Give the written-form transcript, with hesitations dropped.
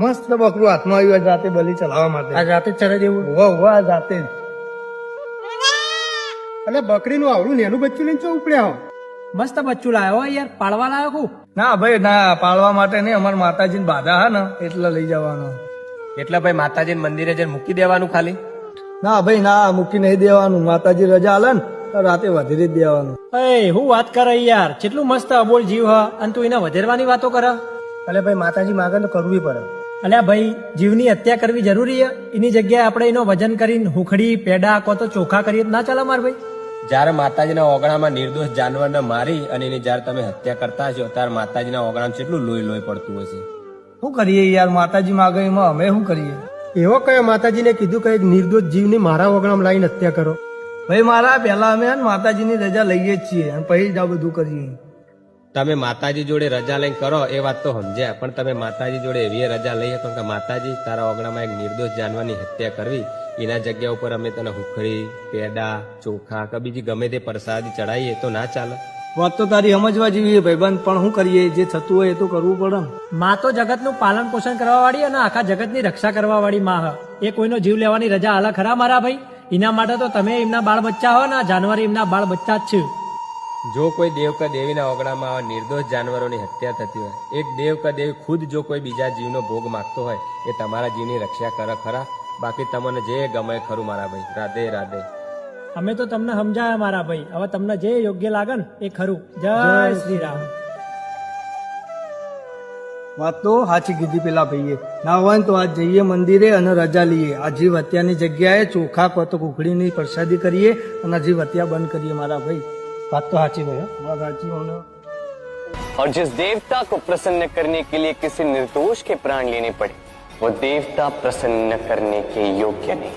મસ્ત બકરું હાથમાં આવ્યું જાતે બલી ચલાવવા માટે. આ જાતે જ ચરાઈ દેવું. વાહ જાતે જ. એટલે બકરીનું આવડું નેનું બચ્ચું લઈને ચો ઉપડ્યા હો. મસ્ત બચ્ચું લાવ્યો યાર, પાળવા લાવ્યો કુ. ના ભાઈ ના, પાળવા માટે નહીં, અમારા માતાજી બાધા હા ને એટલે લઈ જવાનો. એટલે ભાઈ માતાજી મંદિરે જઈને મૂકી દેવાનું ખાલી. ના ભાઈ ના, મૂકી નહીં દેવાનું. માતાજી રજા આલે ને તો રાતે વધેરી જ દેવાનું. એ હું વાત કરે યાર, કેટલું મસ્ત અબોલ જીવ હ અને તું એને વધેરવાની વાતો કરે. એટલે ભાઈ માતાજી માગે તો કરવી પડે. અલ્યા ભાઈ, જીવની હત્યા કરવી જરૂરી છે? એની જગ્યાએ આપણે એનો વજન કરીને હુખડી પેડા કો તો ચોખા કરીએ તો ના ચાલે માર ભાઈ? જયારે માતાજીના ઓગણામાં નિર્દોષ જાનવરને મારી અને એની જયારે તમે હત્યા કરતા હશો ત્યારે માતાજીના ઓગણામાં કેટલું લોહી લોહી પડતું હશે. શું કરીએ યાર, માતાજી માગે એમાં અમે શું કરીએ? એવો કયો માતાજીને કીધું કે નિર્દોષ જીવની મારા ઓગણામાં લાઈને હત્યા કરો? ભાઈ મારા પહેલા અમે માતાજીની રજા લઈએ જ છીએ અને પછી જ આ બધું કરીએ. તમે માતાજી જોડે રજા લઈને કરો એ વાત તો સમજ્યા, પણ તમે માતાજી જોડે એવી રજા લઈ શકો કે માતાજી તારા ઓગણામાં એક નિર્દોષ જાનવરની હત્યા કરવી, એના જગ્યા ઉપર અમે તને હુખડી પેડા ચોખા કે બીજી ગમે તે પ્રસાદી ચડાવીએ તો ના ચાલે? વાત તો તારી સમજવા જેવી ભાઈબંધ, પણ શું કરીએ, જે થતું હોય એ તો કરવું પડે ને. માં તો જગતનું પાલન પોષણ કરવા વાળી અને આખા જગતની રક્ષા કરવા વાળી માં હ. એ કોઈનો જીવ લેવાની રજા આલા ખરા મારા ભાઈ? એના માટે તો તમે એમના બાળ બચ્ચા હો ને, જાનવર એમના બાળ બચ્ચા જ છે. જો કોઈ દેવ કે દેવીના ઓગણામાં આવા નિર્દોષ જાનવરોની હત્યા થતી હોય, એક દેવ કે દેવી ખુદ જો કોઈ બીજા જીવનો ભોગ માગતો હોય, એ તમારા જીવની રક્ષા કરે ખરા? બાકી તમને જે ગમે ખરું મારા ભાઈ. રાધે રાધે. અમે તો તમને સમજાયા મારા ભાઈ, હવે તમને જે યોગ્ય લાગે ને એ ખરું. જય શ્રી રામ. વાત તો સાચી કીધી પેલા ભાઈએ. ના હોય ને તો આજ જઈએ મંદિરે અને રજા લઈએ. આ જીવ હત્યાની જગ્યાએ ચોખા કો તો કુકડીની પ્રસાદી કરીએ અને આ જીવ હત્યા બંધ કરીએ મારા ભાઈ. વાત તો સાચી ભાઈ. વાત સાચી હોને. और जिस देवता को प्रसन्न करने के लिए किसी निर्दोष के प्राण लेने पड़े, वो देवता प्रसन्न करने के योग्य नहीं.